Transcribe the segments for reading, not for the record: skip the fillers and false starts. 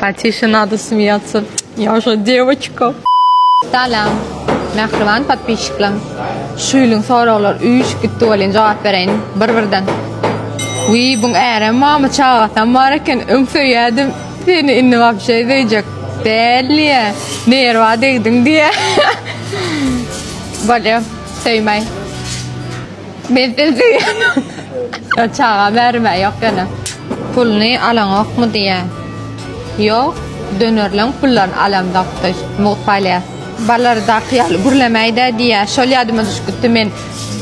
Потише надо смеяться. Я уже девочка. Salam. Mehriban подписчиклар. Şuýlyň soralar 3 gitdi bolan jogap bereň bir-birden. Wi buň äre mama çağatan barken öňsöýädim. Seni inni wapşe diýjek. Belli. Nerwa degdiň diýe. Bolýa, söýmäý. Men söýýän. Ya çağa berme ýok gene. Pulny alaňokmy diýe. Ýok, dönerlen pullarny alamdakdy. Mutfaýla. Balarda qiyal gürlemäýde diýe. Şol ýadyma düşüpdi men.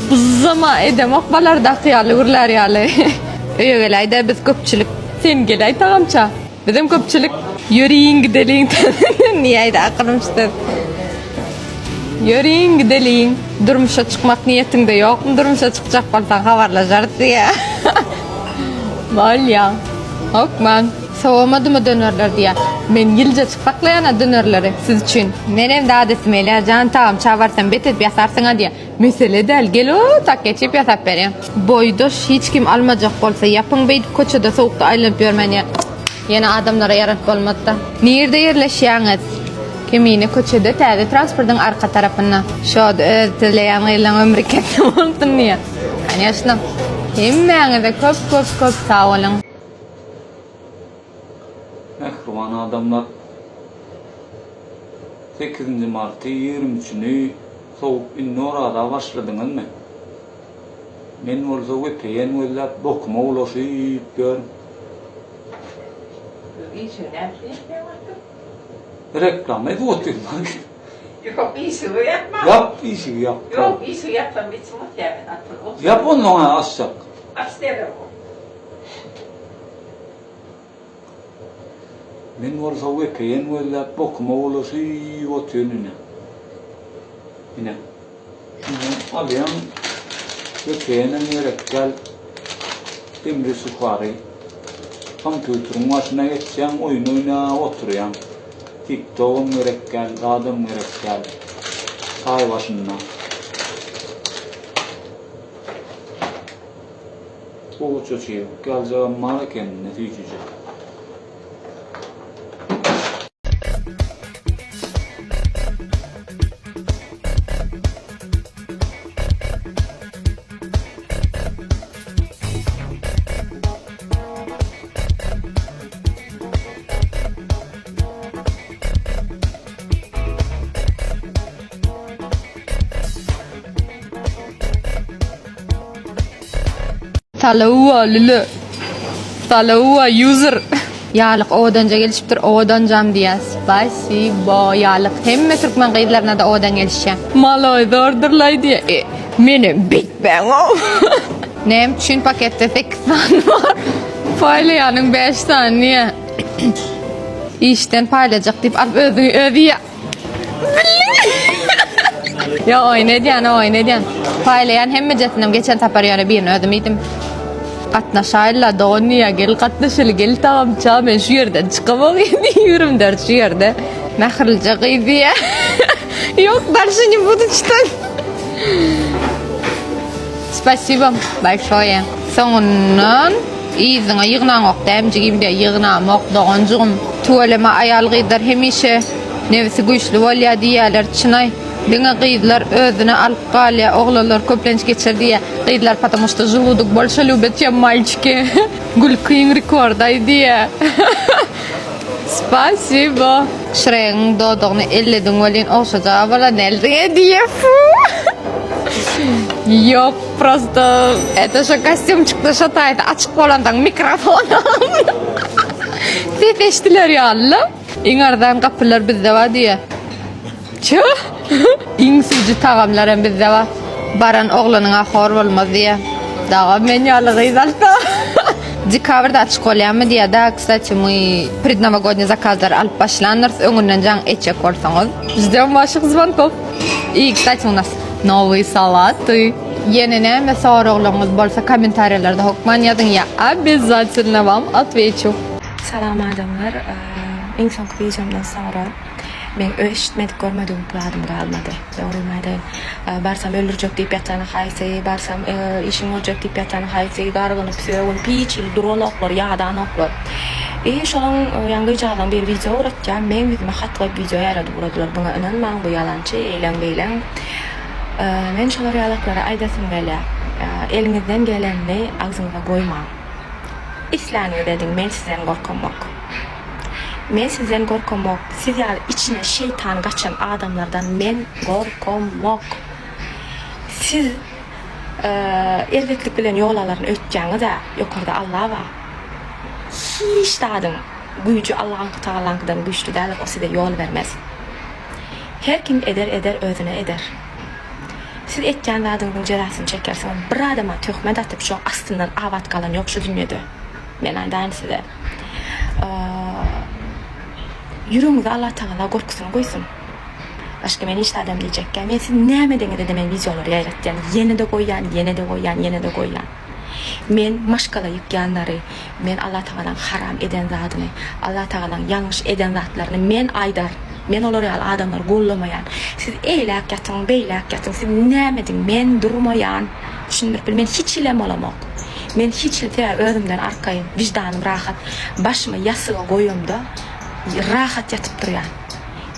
Buzama edemek balarda qiyal gürler ýaly. Öýe gelýär biz köpçülik. Sen gelýär tagamça. Bizim köpçülik ýöriň gideliň. Niýe akyrmyşdy. Ýöriň gideliň. Durmuşa çykmak niýetinde ýokmy? Durmuşa çykjak bolsaň habarlajar diýe. Bolýa. Hokman. Sowamadymy dönerler diýe. Men ýylja çykpaklaýana dönerleri siz üçin. Menem de adetmeýle jan tagam çawarsam betet ýasarsyňa diýe. Mesele däl gel o tak geçip ýasap berýän. Boýdoş hiç kim almajak bolsa ýapyň beýdi köçede sowukda aýlanyp ýörmäni. Ýene adamlara ýarat bolmady. Nerede ýerleşýäňiz? Kemine köçede täze transportyň arka tarapynda. Şod özleýän ýylyň ömri ketdi boldy niýe? Aniýaşna. Hemmäňize köp sag bolun. Mehriban adamlar 8 Mart'ı 23'ünü soğuk inni orada başladyňyzmy? Men bolsa öpeýän welläp bokuma ulaşyp gör. Reklam edip oturmak. Yok, işi yapma. Yap, işi yap. Yok, işi yapma. Bir çubuk yapın. Yap onu aşağı. Aşağıda o. Men bolsa öpeýän welläp bokuma ulaşyp oturýan. Ine. Alýan öpeýän ýerekkel demri suhary. Kompüteriň başyna geçýän oýun oýnap oturýan. TikTok'um mürekkel, radım mürekkel. Say başında. Bu çocuğu geleceğim marken netice. Salawa lülü. Salawa user. Ýalyk odanca gelişipdir, odanjam diýär. Spasibo ýalyk. Hemme türkmen gaýdlaryna da odan gelişýär. Maloy dordurlay diýe. Menem bitben o. Nem üçin paketde 8 tane var. Paýlaýanyň 5 tane niýe? İşten paýlajak diýip alyp özüňi öýýär. Ya oýnadýan. Paýlaýan hemme jetinem geçen tapar ýöne birini ödüm idim. Gatnaşaýla dognya gel gatnaşyly gel tagamça men şu ýerden çykamok ýürümder şu ýerde. Mährilja gyýdy. Yok, дальше не буду читать. Спасибо большое. Soňundan iziňe ýygnaňok dämjigimde ýygnamak doganjygym. Tuweleme aýal gyýdar hemişe nefsi güýçli bolýar diýerler çynay. Diňe gyýdylar özüne alyp galýa, oglanlar köplenç geçirdi. Gyýdylar потому что желудок больше любят, чем мальчики. Gülküň rekorday diýe. Спасибо. Şreň dodogyny ellediň welin oşaja bolan eldiňe diýe. Yok, просто это же костюмчикти şataýdy. Açyk bolandan mikrofon. Tepeşdiler ýaly. Iňardan gapylar bizde var diýe. Çö? İňsüji tagamlar hem bizde var. Baran oglanyň ahor bolmaz diýe. Daga men ýaly gyzalta. Dekabrda açyk bolýarmy diýe da, kstati my предновогодний заказlar alyp başlanýar. Öňünden jaň etjek bolsaňyz. Ждём ваших звонков. И, кстати, у нас новые салаты. Yeni näme soragyňyz bolsa kommentariýalarda hokman ýazyň, ya обязательно вам отвечу. Salam adamlar. Iň soňky videomdan sonra men eşitmedik, görmedim pladım kalmadı. Doğrumaydı. Barsam öldürecek deyip yatağına hayse, barsam işim olacak deyip yatağına hayse, gargını, psiyonu, piçil, drone oklar, yağdan oklar. Şolan ýangyjadan bir video uratjam. Men özüme hatga video ýaradyp uradylar. Buňa inanmaň, bu ýalançy, eýlen beýlen. Men şolar ýalaklara aýdasym gelýär. Eliňizden geleni agzyňyza goýmaň. İsläňiz dediň, men sizden gorkamok. Men sizden gorkamok. Siz ýaly içine şeytan gaçan adamlardan men gorkamok. Siz erkeklik bilen ýolalaryny ötjäňiz-de, ýokarda Allah bar. Hiç dadım gücü Allah'ın Taala'ndan güçlü değil, o size yol vermez. Her kim eder özüne eder. Siz etken dadının cezasını çekersiniz. Bir adama töhmet atıp şu aslından avat kalan yok şu dünyada. Ben aydan size. Yüreğinize Allah Teala korkusunu koysun. Başka men hiç adam diyecekken. Men siz näme de men videoları yayratyan. Yeni de koyan. Men maşgalayıp ýanlary, men Allah Taala'nın haram eden zadyny, Allah Taala'nın ýalňyş eden zatlaryny men aýdar. Men olar ýaly adamlar gollamaýan. Siz eýlek ýatyň, beýlek ýatyň, siz näme diň men durmaýan. Düşündirip men hiç ilem olamok. Men hiç ilem özümden arkaýyn, vicdanım rahat, başyma ýasyga goýumda rahat ýatyp durýan.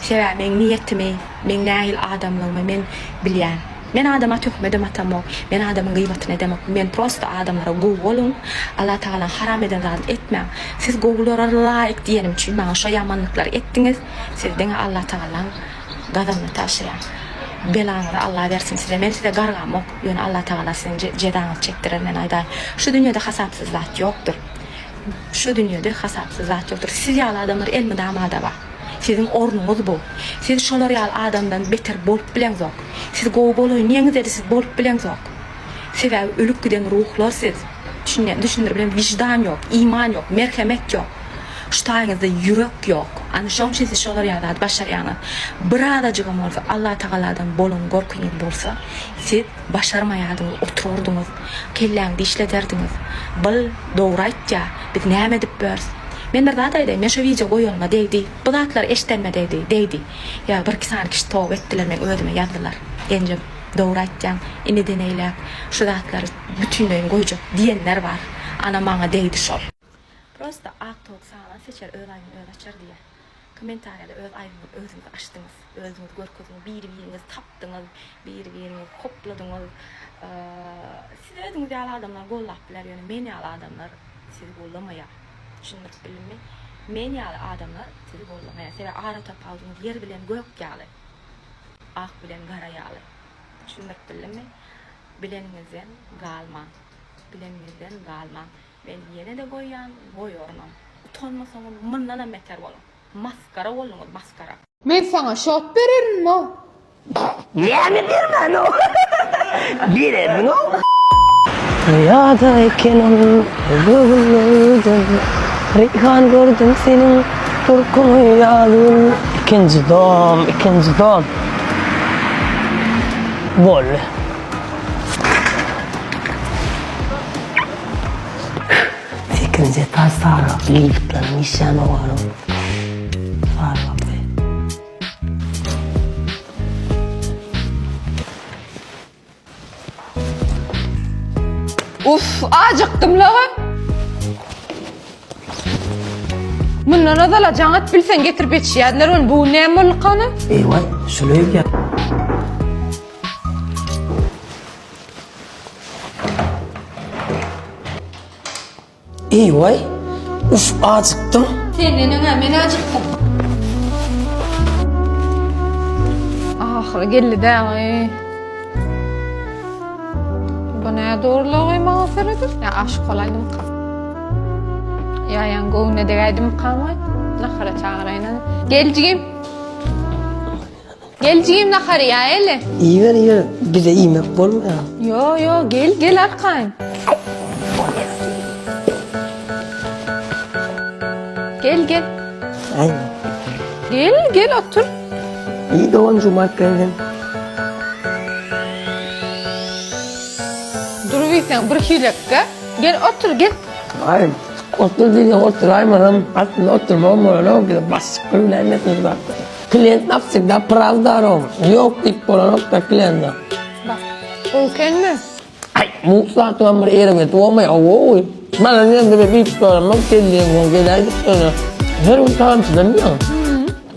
Sebäbi men niýetimi, men nähil adamlygymy men bilýän. Men adama töhmedim atamok, men adamın gıybatını edemok, men prosto adamlara gow bolun, Allah Teala haram eden zat etmem. Siz gowlara laýyk diýenim üçin maňa şo ýamanlyklary etdiňiz, sizden Allah Teala gazabyny taşıýar. Belaňyzy Allah bersin size, men size gargamok, ýöne Allah Teala siziň jedaňyzy çekdirer, men aýdaýyn. Şu dünýede hasapsyz zat ýokdur. Şu dünýede hasapsyz zat ýokdur. Siz ýaly adamlar elmi damada bar. Sizin ornuňyz bu. Siz şolar ýaly adamdan beter bolup bileňiz. Siz gowy bolaýan ýeňiz siz bolup bileňiz. Sebäbi ölüp giden ruhlar siz. Düşündir bilen vicdan ýok, iman ýok, merhemet ýok. Şutaýyňyzda ýürek ýok. Ana şoň siz şolar ýaly başarýany. Bir adajygam bolsa, Allah Taala'dan bolun gorkuňyz bolsa, siz başarmaýadyňyz, otururdyňyz, kelläňizde işlederdiňiz. Bil dogry aýtja, biz näme dip bers? Men bir zat aýdaýyn, men şu video goýulma diýdi. Bu zatlar eşdenme diýdi. Ya bir iki sany kişi tawap etdiler, men özüme ýazdylar. Ence dogry aýtjaň, indi deneýler. Şu zatlary bütünleýin goýjak diýenler bar. Ana maňa diýdi şol. Prosta ak tok sağlan seçer öz aýyny öz açar diýe. Kommentarlarda öz aýyny özüňiz açdyňyz, özüňiz görkezini bir-biriňiz tapdyňyz, bir-biriňiz hopladyňyz. Siz özüňiz ýaly adamlar gollap biler, ýöne men ýaly adamlar siz gollamaýar. Düşünmek bilimi, men ýaly adamlar sizi gollamaýar. Sebäbi ara tapadyňyz yer bilen gök ýaly, ak bilen gara ýaly. Düşünmek bilimi, bileniňizden galmaň, bileniňizden galmaň. Ben ýene de goýýarmam. Utanmasaňyz mından beter bolun. Maskara bolunuz, maskara. Men sana şot berermi? Näme bermän o? Berermiň o? Rüýadayken ol, göwüldüm. Reyhan gördüm senin turkuny ýalyn. İkinci dom. Bol. Fikrince tasarruf, liliklerin nişanı var o. Sarraf be. Uf, acıktım la. Bundan azala jaňat bilsen getirip etýärler onu. Bu näme bolkany? Eýway, şuly gap. Eýway, uf acıktım. Senden men acıktım. Ahir geldi-de. Bu ne doğruluğu mağfiredir? Ya aşık olaydım kam. Ya yan ne degaydım kamay. Nahara çağırayna. Gelciğim nahara ya ele. İyi ver. Bize yemek bolma ya. Yo gel arkayın. Gel. Aynen. Gel otur. İyi doğan cumartesi geldin. Dur bir hilekka. Gel otur gel. Hayır. Otur diye oturaymadım. Aslında oturmam öyle. Bir de başka bir lanet var. Klient nafsında pravdarom. Yok tip olan da klientda. Bak. O kendine. Ay, Musa tuan berere tu ama ya wow. Bana ne böyle bir programı geliyor, gelecek öyle. Her gün tamamcıdan ne?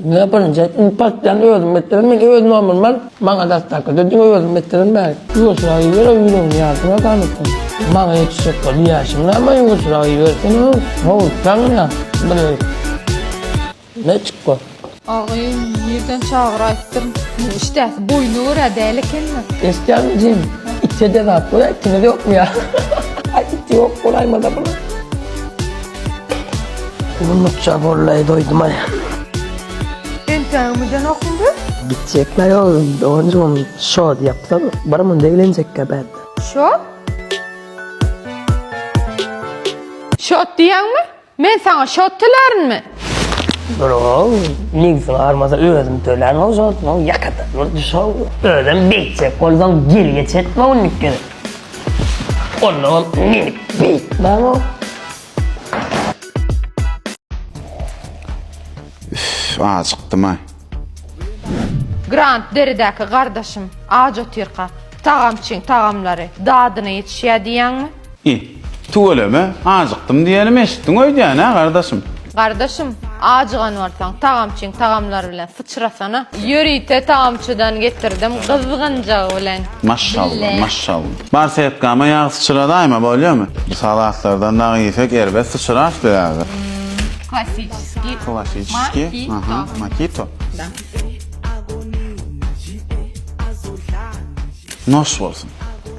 Ne yapınca patlayan öldüm metrem, ben öldüm ama ben bana da takı dedim öldüm metrem ben. Yugoslavya böyle yürüyorum yardıma kalmıştım. Bana yetişecek var yaşım ama Yugoslavya versene o. Hoğuttan ya. Böyle ne çıktı? Ağayım yerden çağırayttım. İşte boynu var ya değerliken mi? Eski anneciğim, içeride rahat böyle, içinde de yok mu ya? Ay içi yok, kolay mı da bunu? Bunun uçağı vallahi doydum ay. Ben tanımıdan okundu. Gidecekler ya, önce onu şod yapsam, bana bunu da evlenecek kadar. Şot? Şot diyen mi? Ben sana şot dilerim mi? Bro, neyse ağırmasa özüm tölen o şod, o yakada, o şod. Özüm bekçek, o zaman geri geçetme onun kere. Onu minik bek, ben o. Acıktım ay. Grant derideki kardeşim ağaç oturka tağamçın tağamları dadına yetişiyor diyen mi? Tuğle mi? Acıktım diyelim eşittin öyle ha kardeşim. Kardeşim ağacıgan varsan tağamçın tağamları bilen sıçrasana. Yürüyte tağamçıdan getirdim kızgıncağı bilen. Maşallah Bille. maşallah. Bar setkama yağ sıçradayma biliyor mu? Salaklardan daha yiyecek erbet sıçrar birader. Klasiçki. Klasik. Aha, makito. Da. Nasıl olsun?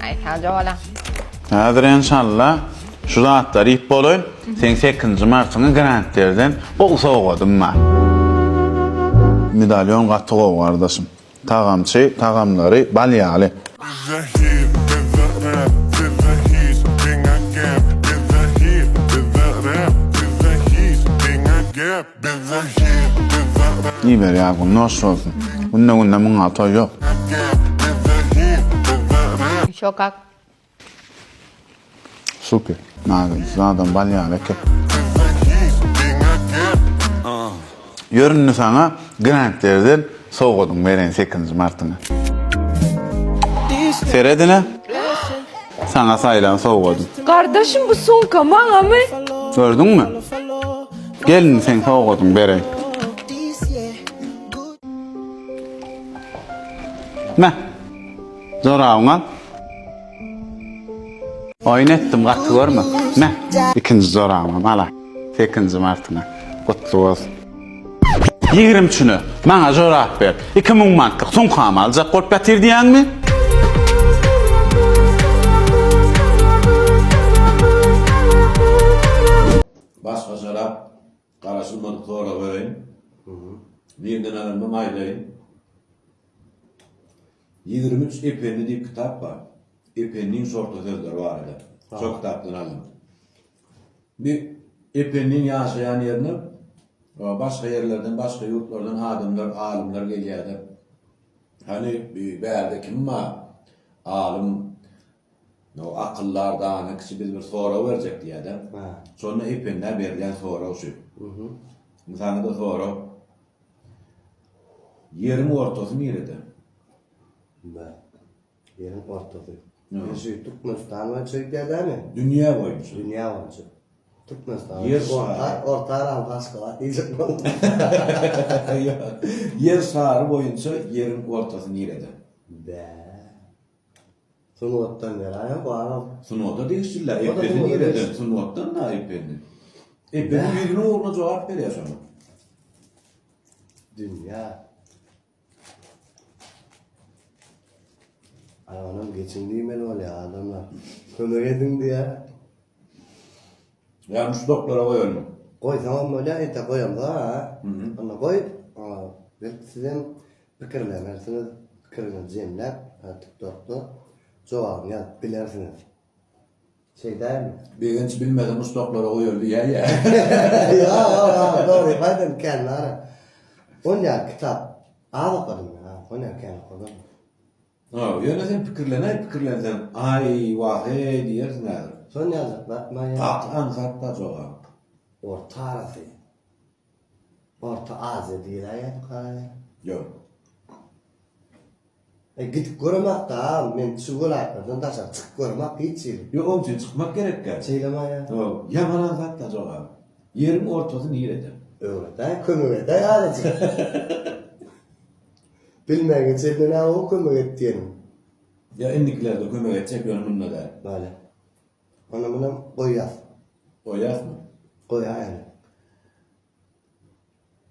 Ay hadi ola. Hadi inşallah şu rahatları ip bolun. Sen 8. Mart'ını grantlerden olsa oğudum ben. Medalyon katı o kardeşim. Tağamçı, tağamları balyalı. İyi ver ya bu nasıl olsun? Bundan bunun hata yok. Şokak. Süper. Zaten balyalı ki. Yörünü sana grantlerden soğudum veren 8. Mart'ını. Seyredine. Sana sayılan soğudum. Kardeşim bu son kamana mı? Gördün mü? Gelin sen soğudum veren. Ne? Zor ağın oynettim katı görme. Ne? 2. zor ağın ala. 8. Mart'ına. Kutlu olsun. 20'sünü bana cevap ver. 2000 martlık son kamı alacak kol bitir diyen mi? Başka şarap, karışılmadık sonra böyle. Birden alınma maylayın. 23 Epenli diye bir kitap var. Epenli'nin sortu sözleri var öyle. Çok kitaptan aldım. Bir Epenli'nin yaşayan yerini başka yerlerden, başka yurtlardan adamlar, alimler geliyordu. Hani bir yerde kim var? Alim, o akıllardan kişi biz bir soru verecek diye de. Sonra Epen'den verilen soru şu. Mesela da soru. Yerin ortası nerede? Yerin ortası. Hı. Şu Türkmenistan ve Türkiye değil mi? Dünya boyunca. Dünya var şu. Türkmenistan. Yer orta aram başka var diyecek mi? Yer sarı boyunca yerin ortası nerede? Be. Sunuttan veren bu aram. Sunot'ta değiştirdiler. O da Epen'i Sunot'ta nerede? değiştir. Sunot'tan da Epen'i. Epen'in birine uğruna cevap veriyor sonra. Dünya. Anam geçindiğim el var ya adamlar. Kömür edin diye. Yani şu doktora koyalım. Koy tamam öyle ete koyalım da ha. Onu koy. Ben sizin fikirlersiniz. Fikirlerinizi cemlep. TikTok'ta. Cevabını yaz. Bilersiniz. Şey değil mi? Bir genç bilmeden şu doktora koyuyordu ya. Ya doğru. Haydi kendine. Onya kitap. Ağla kadın ya. Onya kendine kadın. Yani sen fikirlersen ay vahe diyersin nedir? Son yazıklar. Tatlan zatta cevap. Orta arası. Orta ağzı değil ya. Yok. Gidip görmek da men çugulatlardan taşa çık görmek hiç iyi. Yo onun için çıkmak gerek gel. Seyleme ya. Tamam. Yaman anlatta zoğa. Yerin ortasını yiyecek. Öyle de kömür de harici. Bilmeyen çevrene o kömür ettiğini. Ya endikiler de kömek edecek yönümünde de. Böyle. Ona buna koyar. O yaz mı? Koyar yani.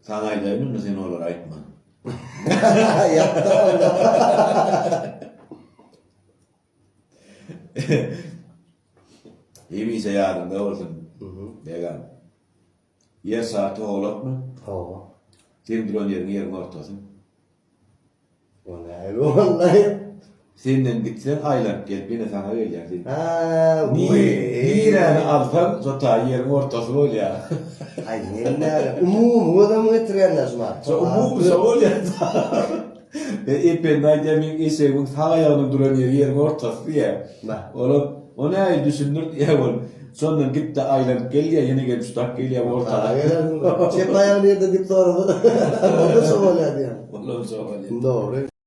Sana aydayım mı sen olur aytma. Yaptı onda. İyi bir işe yardımda olsun. Degan. Yer saati oğlak mı? Hava. Senin drone yerin ortası. Vallahi. Senden gitsen aylar gelip yine sana vereceksin. Ha, Niye alsan zota yerin ortası ol ya. Ay ne umumu da mı getirenler şuna? Umumu ol ya. Ben demin işe bu sağ ayağının duran yerin ortası ya. Oğlum o ne ay düşündürdü ya oğlum. Sonra git de aylanıp gel ya yine gelip tutak gel ya ortada. Çek ayağını yerde dip sonra. O da söyledi ya. Oğlum söyle. Doğru.